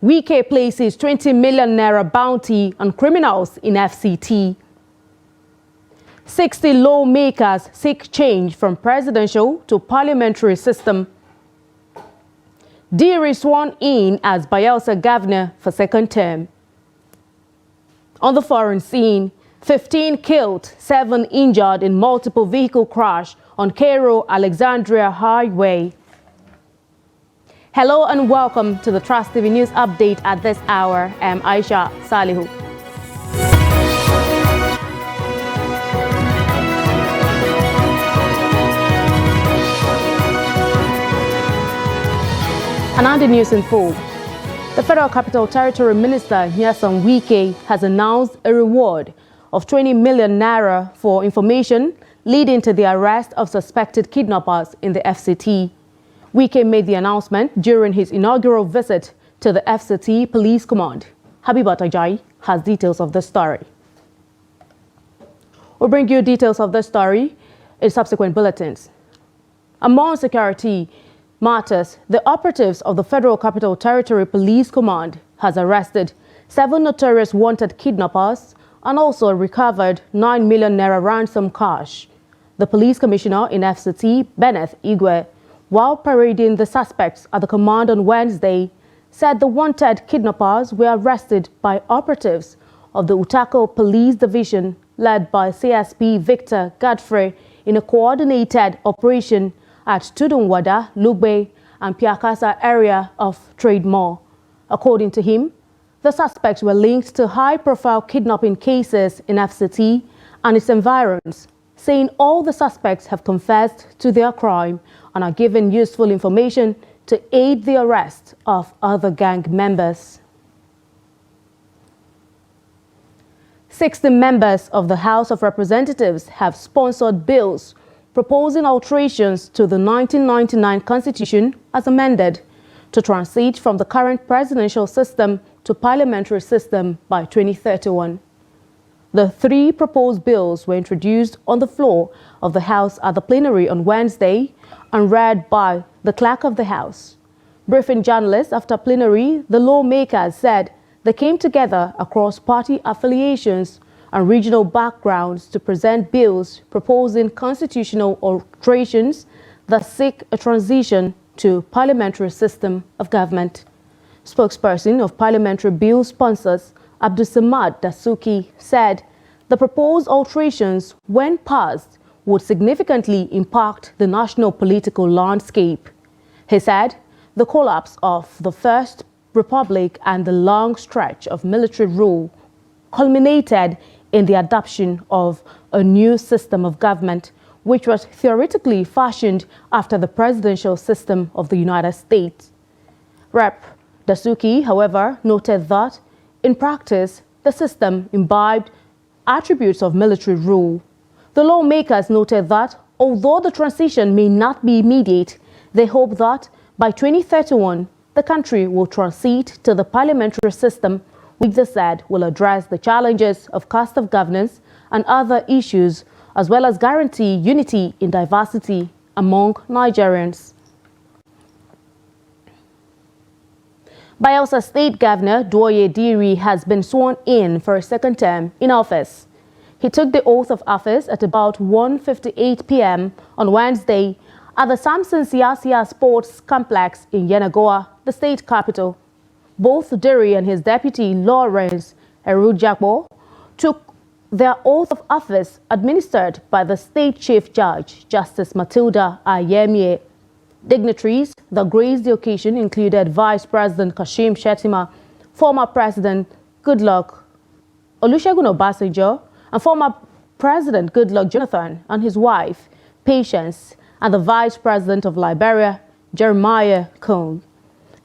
Wike places 20 million naira bounty on criminals in FCT. 60 lawmakers seek change from presidential to parliamentary system. Diri sworn in as Bayelsa governor for second term. On the foreign scene, 15 killed, 7 injured in multiple vehicle crash on Cairo-Alexandria Highway. Hello and welcome to the Trust TV News Update at this hour. I'm Aisha Salihu. Another news in full. The Federal Capital Territory Minister, Nyesom Wike, has announced a reward of 20 million naira for information leading to the arrest of suspected kidnappers in the FCT. Wike made the announcement during his inaugural visit to the FCT Police Command. Habibat Ajayi has details of the story. We'll bring you details of the story in subsequent bulletins. Among security matters, the operatives of the Federal Capital Territory Police Command has arrested 7 notorious wanted kidnappers and also recovered 9 million naira ransom cash. The police commissioner in FCT, Benneth Igwe, while parading the suspects at the command on Wednesday, said the wanted kidnappers were arrested by operatives of the Utako Police Division led by CSP Victor Godfrey in a coordinated operation at Tudunwada, Lugbe and Piakasa area of Trade Mall. According to him, the suspects were linked to high-profile kidnapping cases in FCT and its environs, saying all the suspects have confessed to their crime and are given useful information to aid the arrest of other gang members. 60 members of the House of Representatives have sponsored bills proposing alterations to the 1999 Constitution as amended to transit from the current presidential system to parliamentary system by 2031. The 3 proposed bills were introduced on the floor of the House at the plenary on Wednesday and read by the clerk of the House. Briefing journalists after plenary, the lawmakers said they came together across party affiliations and regional backgrounds to present bills proposing constitutional alterations that seek a transition to parliamentary system of government. Spokesperson of parliamentary bill sponsors, Abdulsamad Dasuki, said the proposed alterations, when passed, would significantly impact the national political landscape. He said the collapse of the First Republic and the long stretch of military rule culminated in the adoption of a new system of government, which was theoretically fashioned after the presidential system of the United States. Rep. Dasuki, however, noted that, in practice, the system imbibed attributes of military rule. The lawmakers noted that, although the transition may not be immediate, they hope that by 2031, the country will transit to the parliamentary system, which they said will address the challenges of cost of governance and other issues, as well as guarantee unity in diversity among Nigerians. Bayelsa State Governor Doye Diri has been sworn in for a second term in office. He took the oath of office at about 1:58 p.m. on Wednesday at the Samson Siasia Sports Complex in Yenagoa, the state capital. Both Diri and his deputy Lawrence Erujagbo took their oath of office administered by the state chief judge, Justice Matilda Ayemie. Dignitaries that graced the occasion included Vice President Kashim Shettima, former President Goodluck Olusegun Obasanjo, and former President Goodluck Jonathan and his wife, Patience, and the Vice President of Liberia, Jeremiah Cone.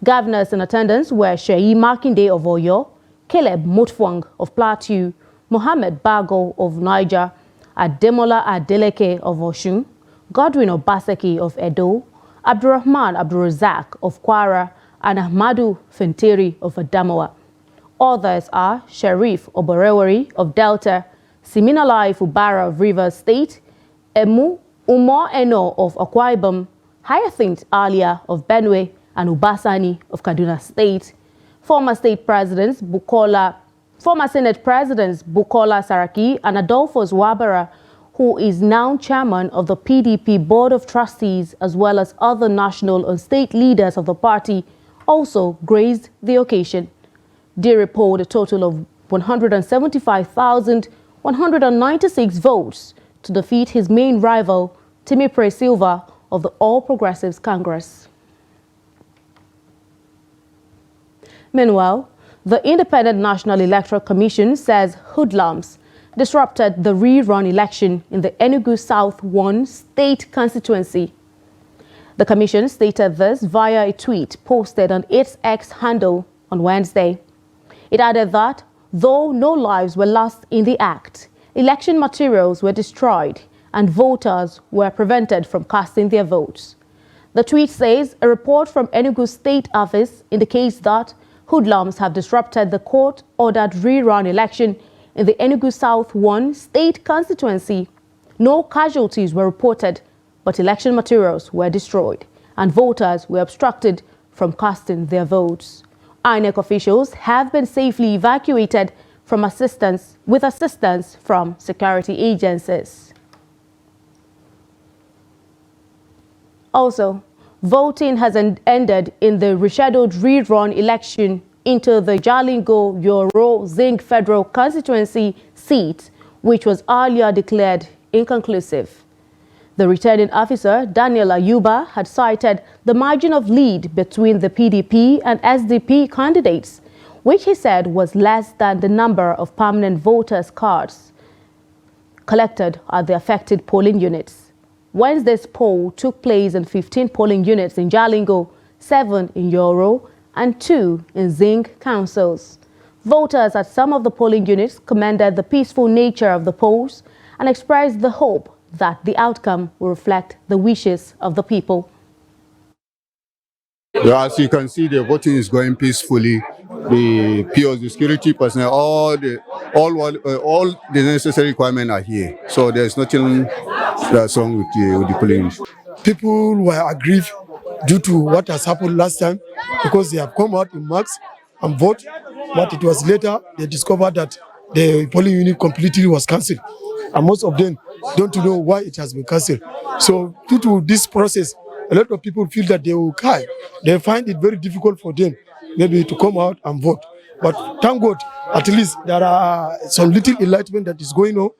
Governors in attendance were Sheyi Makinde of Oyo, Caleb Mutfwang of Plateau, Mohammed Bago of Niger, Ademola Adeleke of Osun, Godwin Obaseki of Edo, Abdurrahman Abdurrazak of Kwara, and Ahmadu Fintiri of Adamawa. Others are Sharif Oborewari of Delta, Siminalai Fubara of Rivers State, Emu Umar Eno of Akwa Ibom, Hyacinth Alia of Benue, and Ubasani of Kaduna State. Former Senate Presidents Bukola Saraki and Adolphus Wabara, who is now chairman of the PDP Board of Trustees, as well as other national and state leaders of the party, also graced the occasion. They report a total of 175,196 votes to defeat his main rival, Timipre Silva of the All Progressives Congress. Meanwhile, the Independent National Electoral Commission says hoodlums disrupted the rerun election in the Enugu South 1 state constituency. The commission stated this via a tweet posted on its X handle on Wednesday. It added that, though no lives were lost in the act, election materials were destroyed and voters were prevented from casting their votes. The tweet says a report from Enugu State Office indicates that hoodlums have disrupted the court-ordered rerun election in the Enugu South 1 state constituency. No casualties were reported, but election materials were destroyed and voters were obstructed from casting their votes. INEC officials have been safely evacuated with assistance from security agencies. Also, voting has ended in the rescheduled rerun election into the Jalingo Yoro Zinc Federal Constituency seat, which was earlier declared inconclusive. The returning officer, Daniel Ayuba, had cited the margin of lead between the PDP and SDP candidates, which he said was less than the number of permanent voters' cards collected at the affected polling units. Wednesday's poll took place in 15 polling units in Jalingo, 7 in Yoro, and 2 in Zinc councils. Voters at some of the polling units commended the peaceful nature of the polls and expressed the hope that the outcome will reflect the wishes of the people. As you can see, the voting is going peacefully. The POs, the security personnel, all the necessary requirements are here. So there's nothing that's wrong with the polling units. People were aggrieved due to what has happened last time because they have come out in mass and vote, but it was later they discovered that the polling unit completely was cancelled, and most of them don't know why it has been cancelled. So due to this process, a lot of people feel that they will cry. They find it very difficult for them maybe to come out and vote. But thank God, at least there are some little enlightenment that is going on.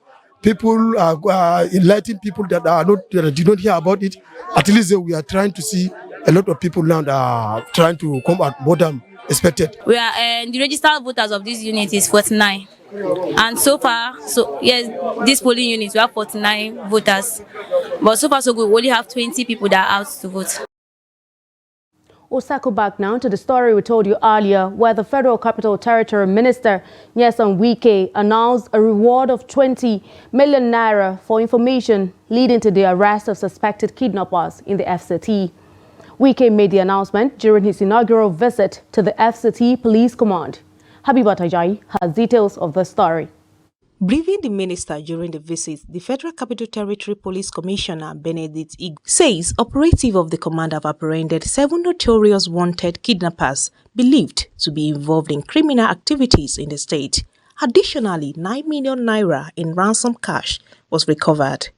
People are enlightening people that did not hear about it. At least we are trying to see a lot of people now that are trying to come out more than expected. We are the registered voters of this unit is 49, and so far, yes, this polling unit we have 49 voters, but so far so good. We only have 20 people that are out to vote. We'll circle back now to the story we told you earlier, where the Federal Capital Territory Minister, Nyesom Wike, announced a reward of 20 million naira for information leading to the arrest of suspected kidnappers in the FCT. Wike made the announcement during his inaugural visit to the FCT Police Command. Habiba Tajai has details of the story. Briefing the minister during the visit, the Federal Capital Territory Police Commissioner Benedict Igwe says operative of the command have apprehended 7 notorious wanted kidnappers believed to be involved in criminal activities in the state. Additionally, 9 million naira in ransom cash was recovered.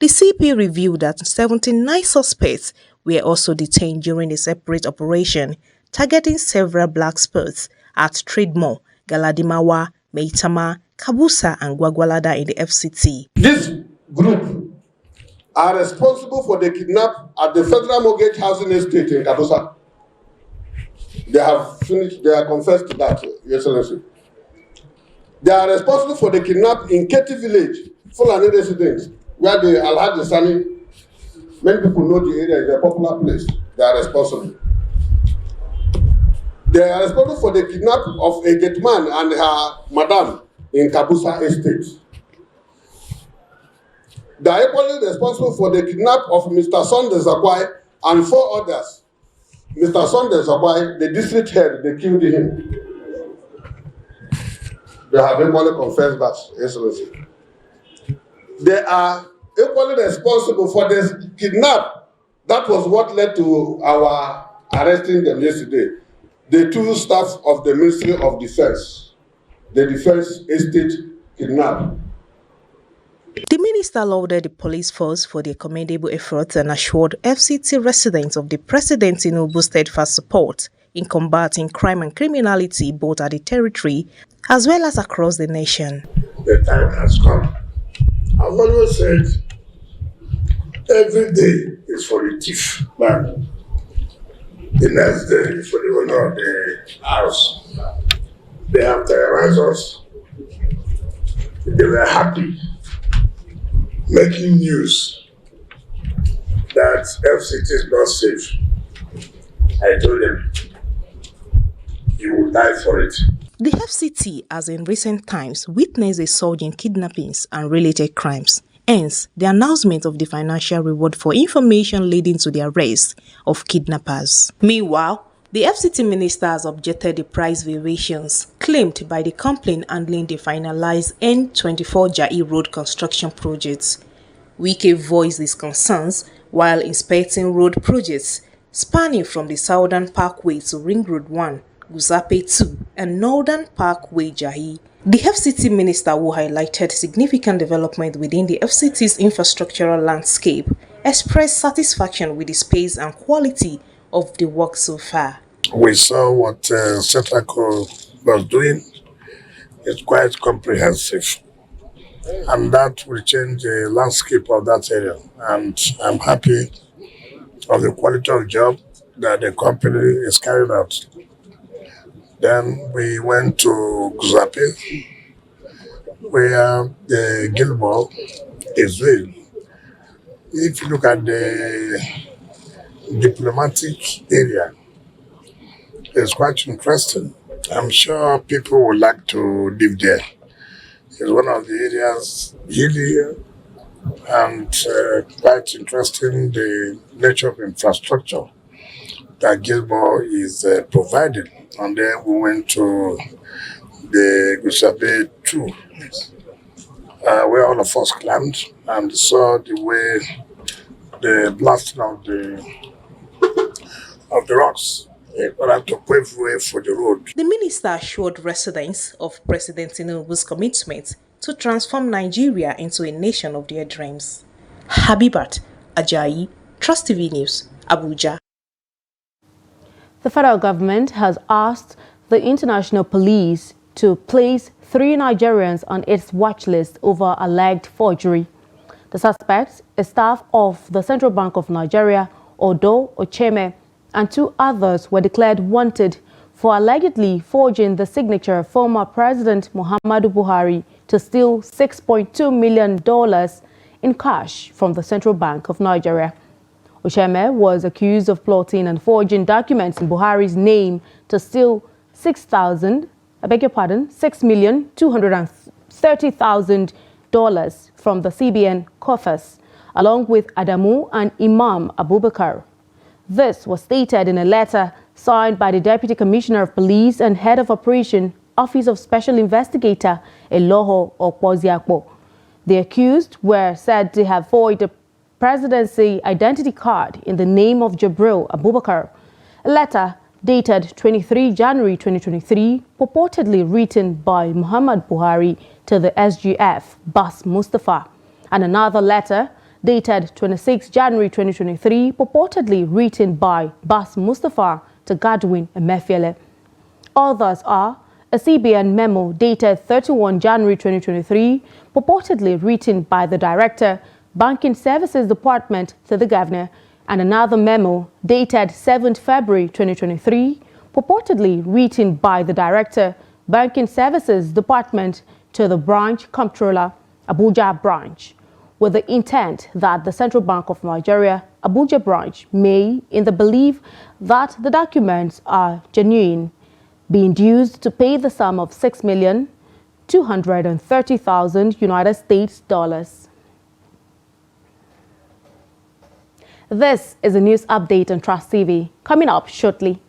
The CP revealed that 79 suspects were also detained during a separate operation targeting several black spots at Trademore, Galadimawa, Maitama, Kabusa and Gwagwalada in the FCT. This group are responsible for the kidnap at the Federal Mortgage Housing Estate in Kabusa. They have confessed to that, Your Excellency. They are responsible for the kidnap in Keti Village, Fulani residents, where the Alhaji Sani, many people know the area, is a popular place. They are responsible. They are responsible for the kidnap of a gate man and her madam in Kabusa Estate. They are equally responsible for the kidnap of Mr. Sunday Zakwai and 4 others. Mr. Sunday Zakwai, the district head, they killed him. They have equally confessed that, Excellency. They are equally responsible for the kidnap. That was what led to our arresting them yesterday. the two staff of the Ministry of Defense, the Defense Estate kidnapped. The minister lauded the police force for their commendable efforts and assured FCT residents of the President Tinubu's steadfast support in combating crime and criminality both at the territory as well as across the nation. The time has come. I've always said, every day is for the thief, man. The next day is for the owner of the house. They have terrorized us. They were happy, making news that FCT is not safe. I told them, you will die for it. The FCT has in recent times witnessed a surge in kidnappings and related crimes. Hence, the announcement of the financial reward for information leading to the arrest of kidnappers. Meanwhile, the FCT minister has objected the price variations claimed by the company handling the finalized N24 Jai road construction projects. Wike voiced his concerns while inspecting road projects spanning from the Southern Parkway to Ring Road 1, Guzape 2, and Northern Parkway Jai. The FCT minister, who highlighted significant development within the FCT's infrastructural landscape, expressed satisfaction with the pace and quality of the work so far. We saw what Centraco was doing. It's quite comprehensive, and that will change the landscape of that area. And I'm happy of the quality of job that the company is carrying out. Then we went to Guzape, where the Gilmore is doing. If you look at the diplomatic area, it's quite interesting. I'm sure people would like to live there. It's one of the areas hilly and quite interesting, the nature of infrastructure that Gilmore is providing. And then we went to the Gusabe 2, where all of us climbed and saw the way the blasting of the rocks in order to pave way for the road. The minister assured residents of President Tinubu's commitment to transform Nigeria into a nation of their dreams. Habibat Ajayi, Trust TV News, Abuja. The federal government has asked the international police to place 3 Nigerians on its watch list over alleged forgery. The suspects, a staff of the Central Bank of Nigeria, Odo Ocheme, and 2 others were declared wanted for allegedly forging the signature of former President Muhammadu Buhari to steal $6.2 million in cash from the Central Bank of Nigeria. Ocheme was accused of plotting and forging documents in Buhari's name to steal $6,230,000 from the CBN coffers, along with Adamu and Imam Abubakar. This was stated in a letter signed by the Deputy Commissioner of Police and Head of Operation, Office of Special Investigator, Eloho Okpoziakpo. The accused were said to have forged a presidency identity card in the name of Jabril Abubakar. A letter dated 23 January 2023, purportedly written by Muhammad Buhari to the SGF, Bas Mustafa, and another letter dated 26 January 2023, purportedly written by Bas Mustafa to Godwin Emefiele. Others are a CBN memo dated 31 January 2023, purportedly written by the Director, Banking Services Department to the Governor, and another memo dated 7 February 2023, purportedly written by the Director, Banking Services Department to the Branch Comptroller, Abuja Branch, with the intent that the Central Bank of Nigeria, Abuja Branch, may, in the belief that the documents are genuine, be induced to pay the sum of $6,230,000 United States dollars. This is a news update on Trust TV. Coming up shortly.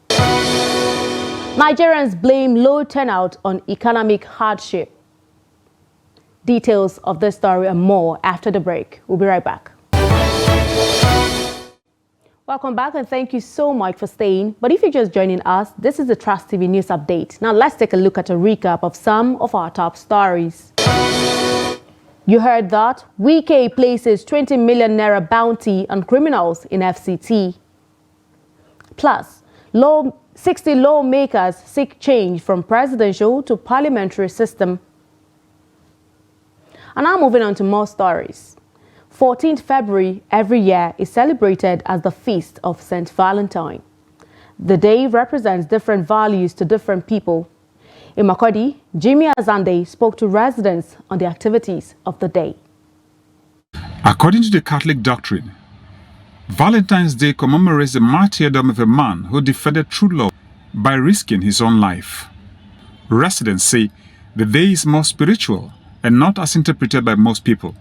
Nigerians blame low turnout on economic hardship. Details of this story and more after the break. We'll be right back. Welcome back and thank you so much for staying. But if you're just joining us, this is the Trust TV News Update. Now let's take a look at a recap of some of our top stories. You heard that WK places 20 million naira bounty on criminals in FCT. Plus, 60 lawmakers seek change from presidential to parliamentary system. And now moving on to more stories. 14th February every year is celebrated as the Feast of St. Valentine. The day represents different values to different people. In Makurdi, Jimmy Azande spoke to residents on the activities of the day. According to the Catholic doctrine, Valentine's Day commemorates the martyrdom of a man who defended true love by risking his own life. Residents say the day is more spiritual and not as interpreted by most people.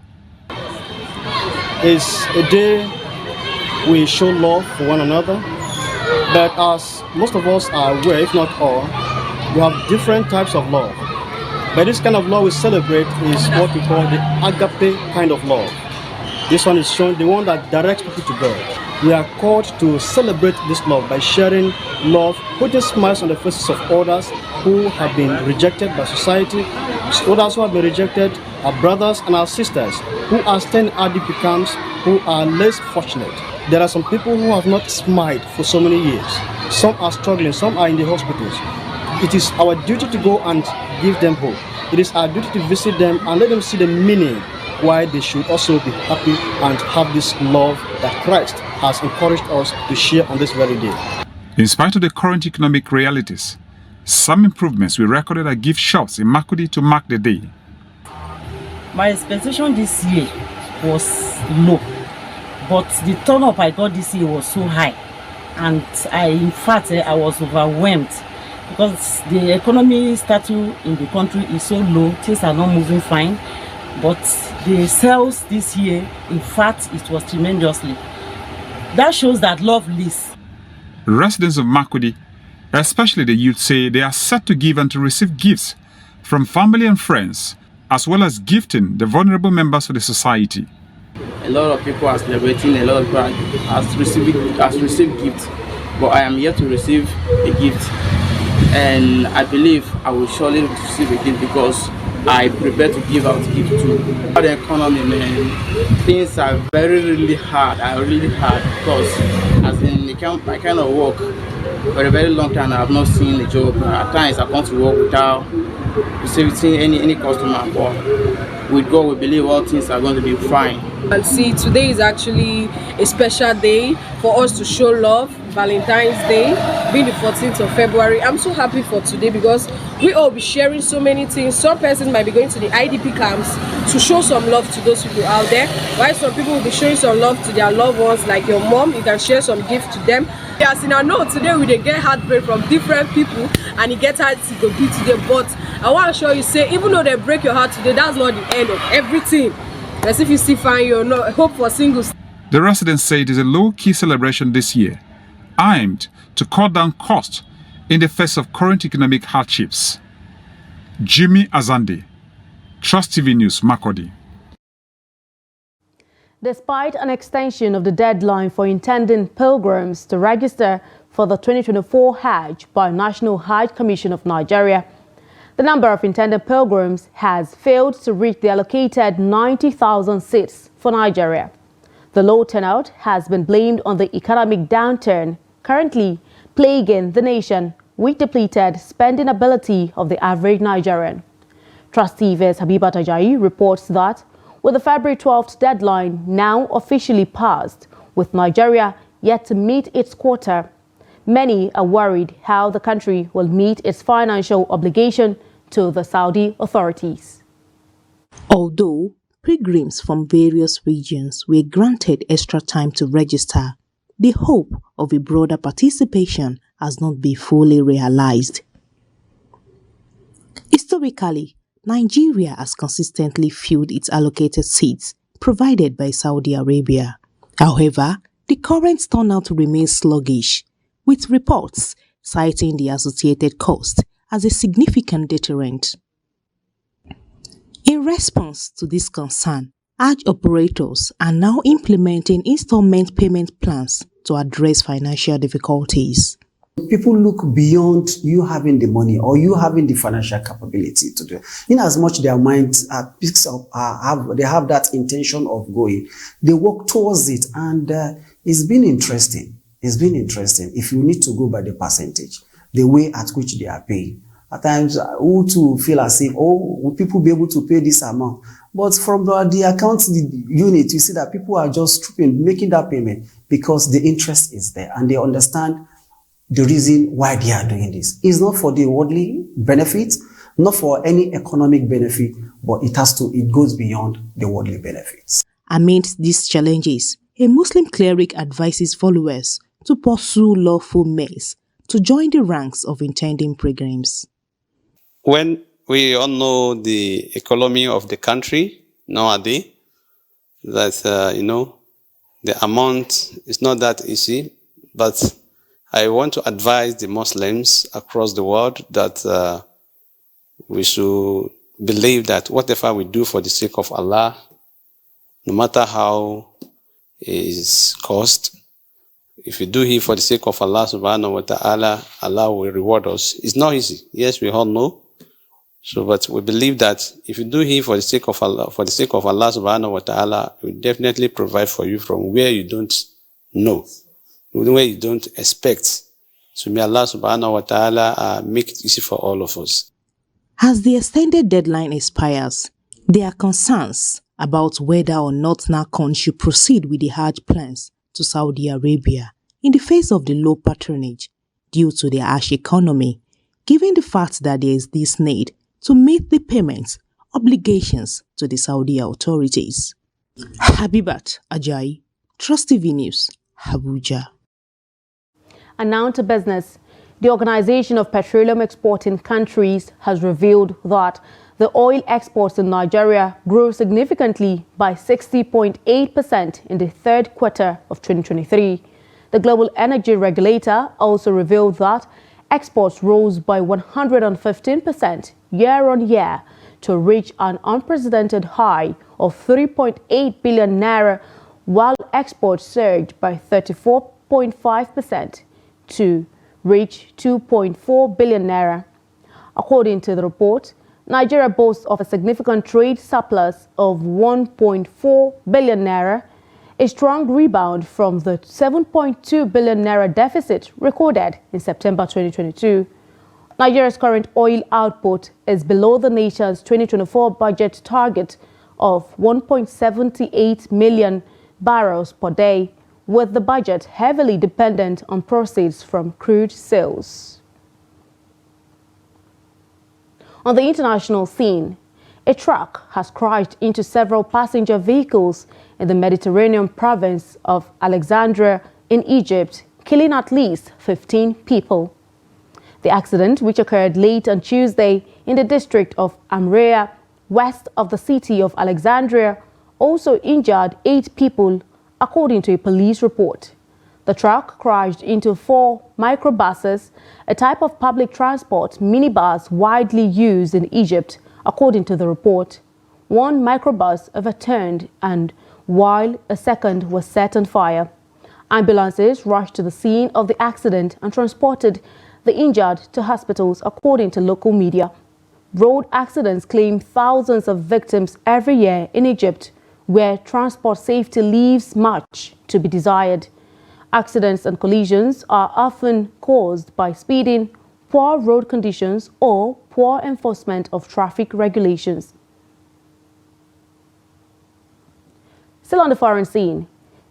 It's a day we show love for one another, but as most of us are aware, if not all, we have different types of love. But this kind of love we celebrate is what we call the agape kind of love. This one is shown, the one that directs people to God. We are called to celebrate this love by sharing love, putting smiles on the faces of others who have been rejected by society, others who have been rejected, our brothers and our sisters who are staying RDP camps, who are less fortunate. There are some people who have not smiled for so many years. Some are struggling, some are in the hospitals. It is our duty to go and give them hope. It is our duty to visit them and let them see the meaning why they should also be happy and have this love that Christ has encouraged us to share on this very day. In spite of the current economic realities, some improvements were recorded at gift shops in Makurdi to mark the day. My expectation this year was low, but the turn up I got this year was so high, and in fact I was overwhelmed because the economy status in the country is so low, things are not moving fine, but the sales this year, in fact, it was tremendously. That shows that love lives. Residents of Makurdi, especially the youth, say they are set to give and to receive gifts from family and friends, as well as gifting the vulnerable members of the society. A lot of people are celebrating, a lot of people has received gifts, but I am yet to receive a gift, and I believe I will surely receive a gift because I prepare to give out gift too. The economy, man, things are really hard, because as in my kind of work, for a very long time I have not seen a job. At times I come to work without receiving any customer, but with God we believe all things are going to be fine. And see, today is actually a special day for us to show love. Valentine's Day being the 14th of February. I'm so happy for today because we all be sharing so many things. Some persons might be going to the IDP camps to show some love to those people out there, while some people will be showing some love to their loved ones, like your mom. You can share some gifts to them. Yes, in our note today we get heartbreak from different people, and it gets hard to go be today. But I want to show you, say, even though they break your heart today, that's not the end of everything. As if you still find your hope for singles. The residents say it is a low-key celebration this year, aimed to cut down costs in the face of current economic hardships. Jimmy Azande, Trust TV News, Makurdi. Despite an extension of the deadline for intending pilgrims to register for the 2024 Hajj by National Hajj Commission of Nigeria, the number of intended pilgrims has failed to reach the allocated 90,000 seats for Nigeria. The low turnout has been blamed on the economic downturn currently plaguing the nation, with depleted spending ability of the average Nigerian. Trust TV's Habibat Ajayi reports that with the February 12th deadline now officially passed, with Nigeria yet to meet its quota, many are worried how the country will meet its financial obligation to the Saudi authorities. Although pilgrims from various regions were granted extra time to register, the hope of a broader participation has not been fully realized. Historically, Nigeria has consistently filled its allocated seats provided by Saudi Arabia. However, the current turnout remains sluggish, with reports citing the associated cost as a significant deterrent. In response to this concern, Hajj operators are now implementing installment payment plans to address financial difficulties. People look beyond you having the money or you having the financial capability to do it. In as much their minds picks up, they have that intention of going, they work towards it, and it's been interesting. It's been interesting. If you need to go by the percentage, the way at which they are paying. At times, who to feel as if, oh, will people be able to pay this amount? But from the account unit, you see that people are just stripping, making that payment because the interest is there and they understand the reason why they are doing this. It's not for the worldly benefit, not for any economic benefit, but it goes beyond the worldly benefits. Amidst these challenges, a Muslim cleric advises followers to pursue lawful means to join the ranks of intending pilgrims. When we all know the economy of the country nowadays, that, the amount is not that easy, but I want to advise the Muslims across the world that we should believe that whatever we do for the sake of Allah, no matter how it is cost, if we do it for the sake of Allah subhanahu wa ta'ala, Allah will reward us. It's not easy. Yes, we all know. So, but we believe that if you do it for the sake of Allah, subhanahu wa ta'ala, will definitely provide for you from where you don't know, where you don't expect. So may Allah subhanahu wa ta'ala make it easy for all of us. As the extended deadline expires, there are concerns about whether or not NACON should proceed with the Hajj plans to Saudi Arabia in the face of the low patronage due to the harsh economy, given the fact that there is this need to meet the payments obligations to the Saudi authorities. Habibat Ajayi, Trust TV News, Abuja. And now to business. The Organization of Petroleum Exporting Countries has revealed that the oil exports in Nigeria grew significantly by 60.8% in the third quarter of 2023. The Global Energy Regulator also revealed that exports rose by 115% year-on-year to reach an unprecedented high of 3.8 billion naira, while exports surged by 34.5% to reach 2.4 billion naira. According to the report, Nigeria boasts of a significant trade surplus of 1.4 billion naira, a strong rebound from the 7.2 billion naira deficit recorded in September 2022. Nigeria's current oil output is below the nation's 2024 budget target of 1.78 million barrels per day, with the budget heavily dependent on proceeds from crude sales. On the international scene, a truck has crashed into several passenger vehicles in the Mediterranean province of Alexandria in Egypt, killing at least 15 people. The accident, which occurred late on Tuesday in the district of Amrea, west of the city of Alexandria, also injured 8 people, according to a police report. The truck crashed into 4 microbuses, a type of public transport minibus widely used in Egypt, according to the report. One microbus overturned, and while a second was set on fire. Ambulances rushed to the scene of the accident and transported the injured to hospitals, according to local media. Road accidents claim thousands of victims every year in Egypt, where transport safety leaves much to be desired. Accidents and collisions are often caused by speeding, poor road conditions, or poor enforcement of traffic regulations. Still on the foreign scene,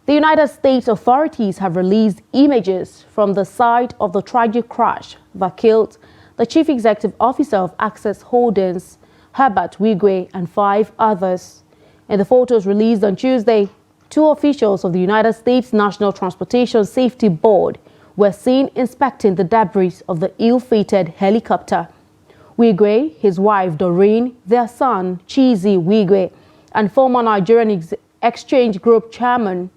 the United States authorities have released images from the site of the tragic crash that killed the chief executive officer of Access Holdings, Herbert Wigwe, and 5 others. In the photos released on Tuesday, 2 officials of the United States National Transportation Safety Board were seen inspecting the debris of the ill-fated helicopter. Wigwe, his wife Doreen, their son Chizi Wigwe, and former Nigerian Exchange Group chairman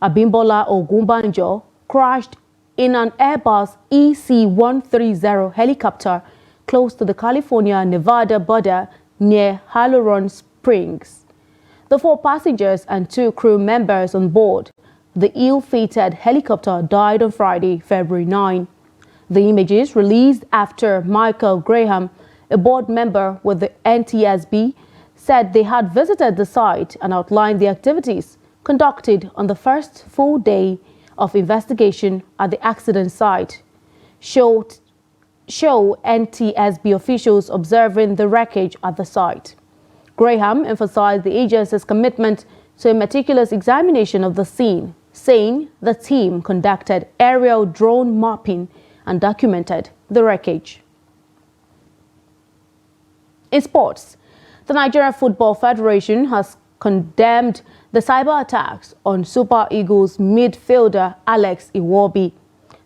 Abimbola Ogunbanjo crashed in an Airbus EC-130 helicopter close to the California-Nevada border near Hyaluron Springs. The 4 passengers and 2 crew members on board The ill-fated helicopter died on Friday, February 9. The images released after Michael Graham, a board member with the NTSB, said they had visited the site and outlined the activities conducted on the first full day of investigation at the accident site. Show NTSB officials observing the wreckage at the site. Graham emphasized the agency's commitment to a meticulous examination of the scene, saying the team conducted aerial drone mapping and documented the wreckage. In sports, the Nigerian Football Federation has condemned the cyber attacks on Super Eagles midfielder Alex Iwobi.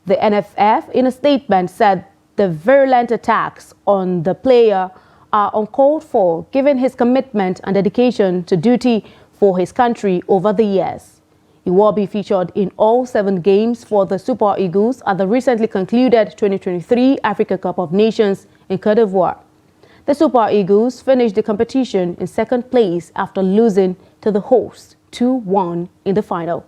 The NFF, in a statement, said the virulent attacks on the player are uncalled for, given his commitment and dedication to duty for his country over the years. Iwobi featured in all 7 games for the Super Eagles at the recently concluded 2023 Africa Cup of Nations in Côte d'Ivoire. The Super Eagles finished the competition in 2nd place after losing to the hosts 2-1 in the final.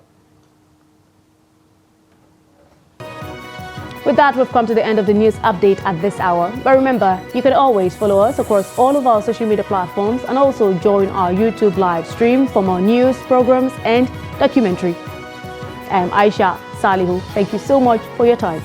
With that, we've come to the end of the news update at this hour. But remember, you can always follow us across all of our social media platforms and also join our YouTube live stream for more news, programs, and documentary. I am Aisha Salihu. Thank you so much for your time.